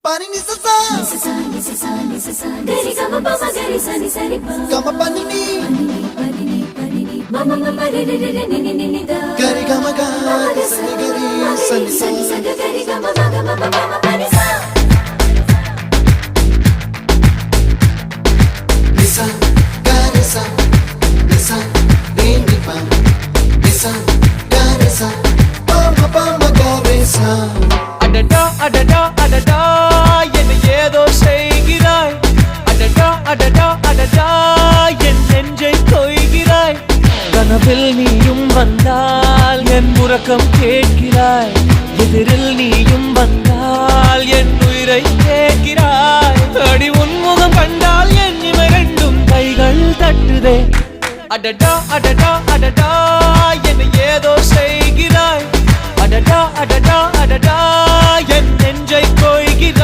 Pani ni sa sa gari gama pa ma gari sa ni sa ri pa gama pani ni mama mama re re re ni ni ni da gari gama ga sa ni gari sa ni sa gari gama ma gama mama pani sa nisa gari sa nisa re ni pa nisa gari sa pa ma gari sa adada adada adada என்ன ஏதோ செய்கிறாய் adada adada adada என் நெஞ்சை கொய்கிறாய் கனவில் நீயும் வந்தால் என் உறக்கம் கேட்கிறாய் எதிரில் நீயும் வந்தால் என் உயிரை கேட்கிறாய் அடி உன்முகம் கண்டால் என் இமை ரெண்டும் கைகள் தட்டுதே adada adada adada என்ன ஏதோ செய்கிறாய் adada adada adada என் நெஞ்சை கொய்கிறாய்